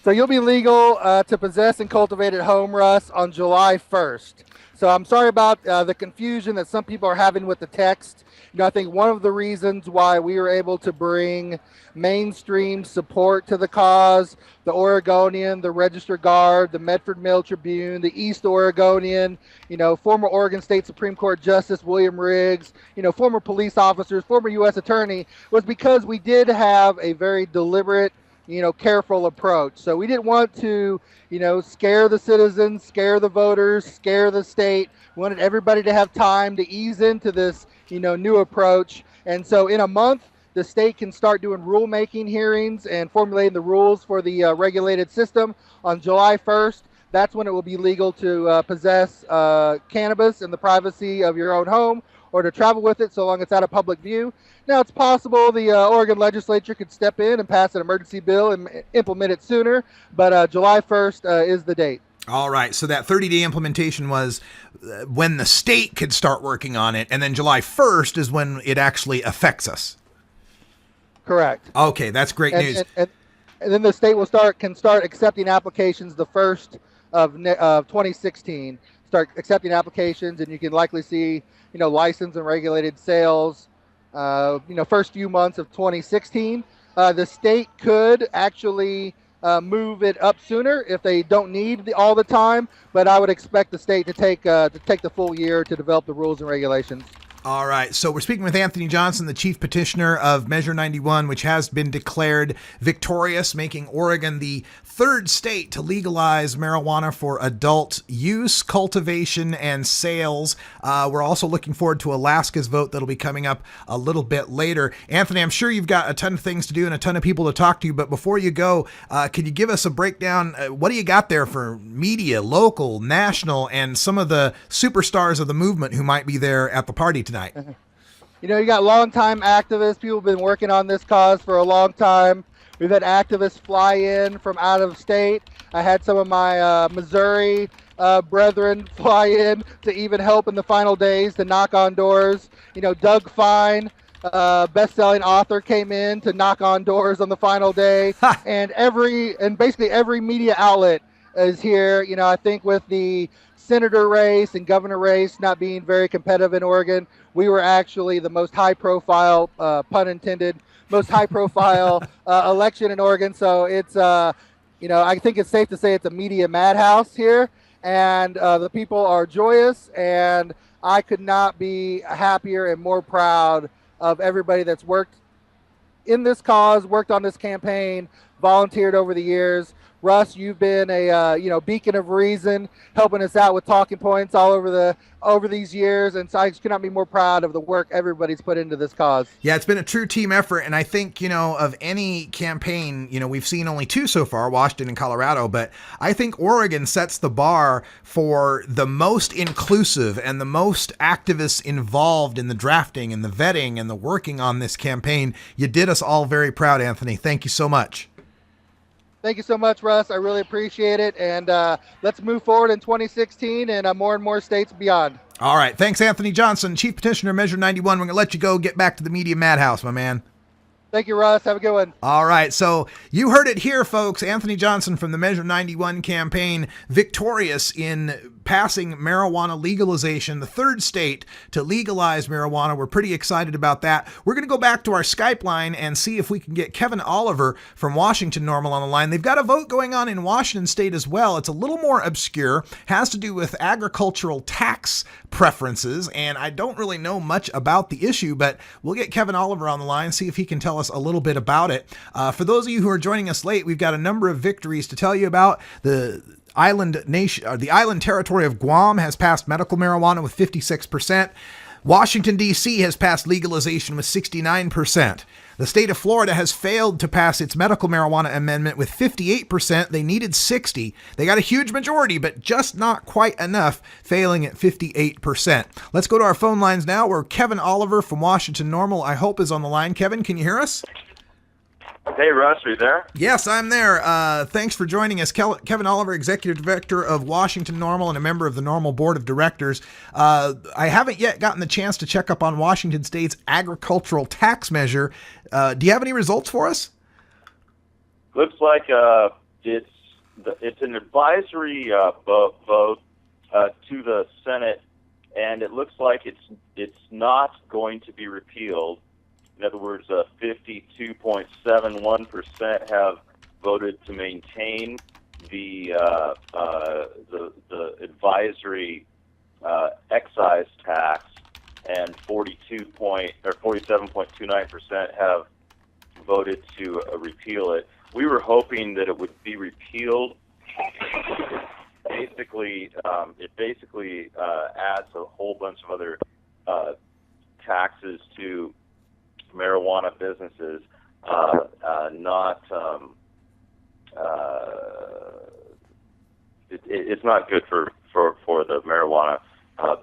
So you'll be legal to possess and cultivate at home, Russ, on July 1st. So I'm sorry about the confusion that some people are having with the text. I think one of the reasons why we were able to bring mainstream support to the cause, the Oregonian, the Register Guard, the Medford Mail Tribune, the East Oregonian, former Oregon State Supreme Court Justice William Riggs, former police officers, former U.S. attorney, was because we did have a very deliberate, careful approach. So we didn't want to, scare the citizens, scare the voters, scare the state. We wanted everybody to have time to ease into this, new approach. And so in a month, the state can start doing rulemaking hearings and formulating the rules for the regulated system. On July 1st, that's when it will be legal to possess cannabis in the privacy of your own home or to travel with it so long it's out of public view. Now, it's possible the Oregon legislature could step in and pass an emergency bill and implement it sooner, but July 1st is the date. All right, so that 30-day implementation was when the state could start working on it, and then July 1st is when it actually affects us. Correct. Okay, that's great news. And then the state can start accepting applications the 1st of 2016. Start accepting applications, and you can likely see, licensed and regulated sales, first few months of 2016. The state could actually move it up sooner if they don't need all the time, but I would expect the state to take the full year to develop the rules and regulations. All right, so we're speaking with Anthony Johnson, the Chief Petitioner of Measure 91, which has been declared victorious, making Oregon the third state to legalize marijuana for adult use, cultivation, and sales. We're also looking forward to Alaska's vote that'll be coming up a little bit later. Anthony, I'm sure you've got a ton of things to do and a ton of people to talk to, but before you go, can you give us a breakdown? What do you got there for media, local, national, and some of the superstars of the movement who might be there at the party tonight? You got longtime activists. People have been working on this cause for a long time. We've had activists fly in from out of state. I had some of my Missouri brethren fly in to even help in the final days to knock on doors. Doug Fine, best-selling author, came in to knock on doors on the final day. and basically every media outlet is here. I think with the senator race and governor race not being very competitive in Oregon, we were actually the most high-profile, pun intended, most high-profile election in Oregon. So it's, I think it's safe to say it's a media madhouse here, and the people are joyous, and I could not be happier and more proud of everybody that's worked in this cause, worked on this campaign, volunteered over the years. Russ, you've been a beacon of reason, helping us out with talking points all over these years, and so I just could not be more proud of the work everybody's put into this cause. Yeah, it's been a true team effort, and I think of any campaign, we've seen only two so far, Washington and Colorado, but I think Oregon sets the bar for the most inclusive and the most activists involved in the drafting and the vetting and the working on this campaign. You did us all very proud, Anthony. Thank you so much. Thank you so much, Russ. I really appreciate it. And let's move forward in 2016 and more states beyond. All right. Thanks, Anthony Johnson, Chief Petitioner, Measure 91. We're going to let you go get back to the media madhouse, my man. Thank you, Russ. Have a good one. All right. So you heard it here, folks. Anthony Johnson from the Measure 91 campaign, victorious in passing marijuana legalization, the third state to legalize marijuana. We're pretty excited about that. We're going to go back to our Skype line and see if we can get Kevin Oliver from Washington NORML on the line. They've got a vote going on in Washington state as well. It's a little more obscure, has to do with agricultural tax preferences, and I don't really know much about the issue, but we'll get Kevin Oliver on the line, see if he can tell us a little bit about it. For those of you who are joining us late, we've got a number of victories to tell you about. The island territory of Guam has passed medical marijuana with 56%. Washington, D.C. has passed legalization with 69%. The state of Florida has failed to pass its medical marijuana amendment with 58%. They needed 60. They got a huge majority, but just not quite enough, failing at 58%. Let's go to our phone lines now, where Kevin Oliver from Washington NORML, I hope, is on the line. Kevin, can you hear us? Hey, Russ, are you there? Yes, I'm there. Thanks for joining us. Kevin Oliver, Executive Director of Washington NORML and a member of the NORML Board of Directors. I haven't yet gotten the chance to check up on Washington State's agricultural tax measure. Do you have any results for us? Looks like it's an advisory vote to the Senate and it looks like it's not going to be repealed. In other words, 52.71% have voted to maintain the advisory excise tax, and 47.29% have voted to repeal it. We were hoping that it would be repealed. It basically adds a whole bunch of other taxes to marijuana businesses, it's not good for the marijuana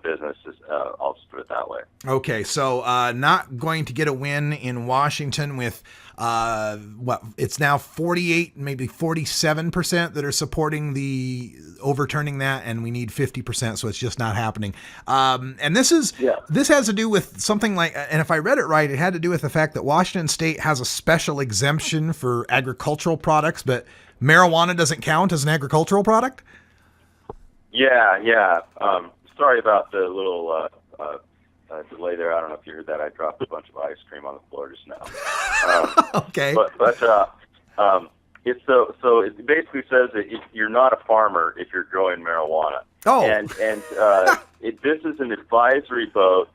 businesses. I'll just put it that way. Okay, so not going to get a win in Washington with it's now 48, maybe 47% that are supporting the overturning that, and we need 50%, so it's just not happening. And this has to do with something like, and if I read it right, it had to do with the fact that Washington State has a special exemption for agricultural products, but marijuana doesn't count as an agricultural product? Yeah. Sorry about the little delay there. I don't know if you heard that. I dropped a bunch of ice cream on the floor just now. Okay. But it basically says that you're not a farmer if you're growing marijuana. Oh. And this is an advisory vote.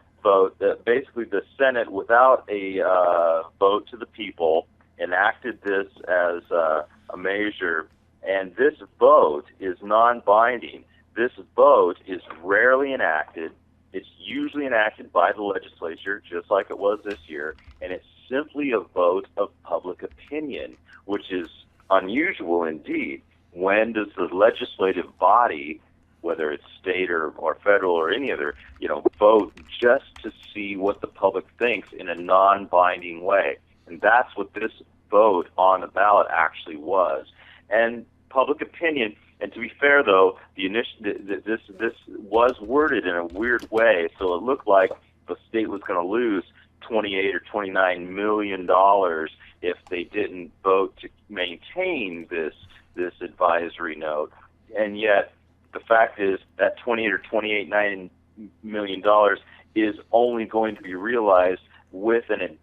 Basically, the Senate, without a vote to the people, enacted this as a measure, and this vote is non-binding. This vote is rarely enacted. It's usually enacted by the legislature, just like it was this year, and it's simply a vote of public opinion, which is unusual indeed. When does the legislative body, whether it's state or federal or any other, vote just to see what the public thinks in a non-binding way? And that's what this vote on the ballot actually was. And public opinion. And to be fair, though, this was worded in a weird way, so it looked like the state was going to lose $28 or $29 million if they didn't vote to maintain this advisory note. And yet, the fact is that $28 or $28 million is only going to be realized without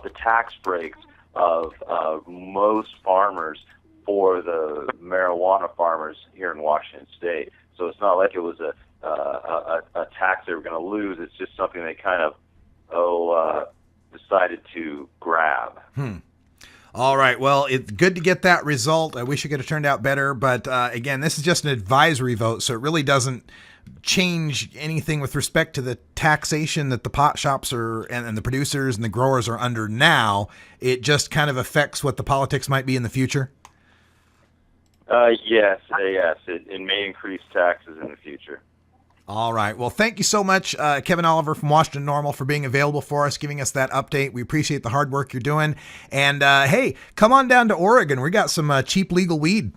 the tax breaks of most farmers for the marijuana farmers here in Washington State. So it's not like it was a tax they were going to lose. It's just something they kind of decided to grab. All right. Well, it's good to get that result. I wish it could have turned out better. But again, this is just an advisory vote, so it really doesn't change anything with respect to the taxation that the pot shops are and the producers and the growers are under now. It just kind of affects what the politics might be in the future. Yes. It may increase taxes in the future. All right. Well, thank you so much, Kevin Oliver from Washington NORML, for being available for us, giving us that update. We appreciate the hard work you're doing. And, hey, come on down to Oregon. We got some cheap legal weed.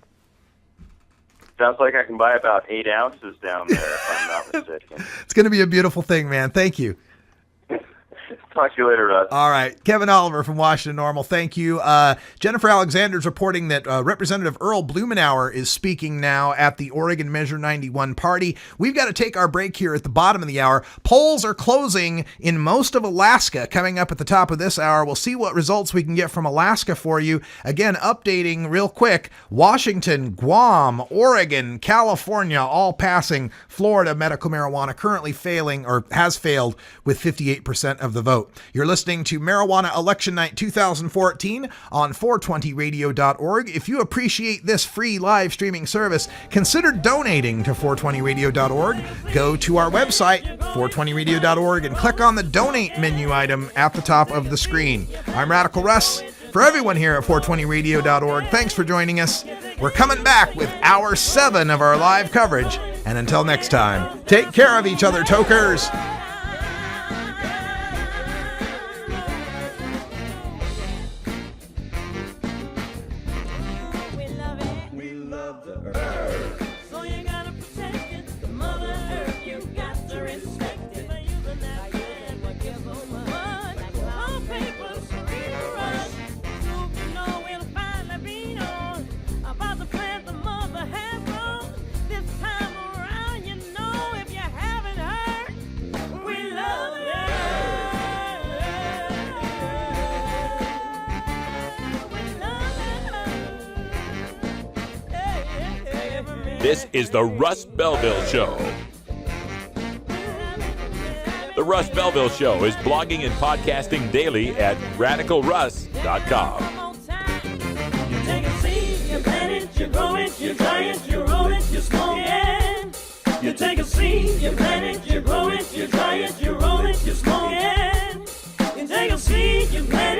Sounds like I can buy about 8 ounces down there, if I'm not mistaken. It's going to be a beautiful thing, man. Thank you. Talk to you later, Russ. All right. Kevin Oliver from Washington NORML. Thank you. Jennifer Alexander's reporting that Representative Earl Blumenauer is speaking now at the Oregon Measure 91 party. We've got to take our break here at the bottom of the hour. Polls are closing in most of Alaska. Coming up at the top of this hour, we'll see what results we can get from Alaska for you. Again, updating real quick. Washington, Guam, Oregon, California, all passing. Florida, medical marijuana currently failing or has failed with 58% of the vote. You're listening to Marijuana Election Night 2014 on 420radio.org. If you appreciate this free live streaming service, consider donating to 420radio.org. Go to our website, 420radio.org, and click on the donate menu item at the top of the screen. I'm Radical Russ. For everyone here at 420radio.org, thanks for joining us. We're coming back with hour 7 of our live coverage. And until next time, take care of each other, tokers. About the plans the mother has grown. This time around, you know, if you have This is the Russ Belville Show. The Russ Belville Show is blogging and podcasting daily at radicalruss.com. You take a seed, you plant it, you grow it, you dry it, you roll it, you smoke it. You take a seed, you plant it, you grow it, you dry it, you roll it, you smoke it. You take a seed, you plant it.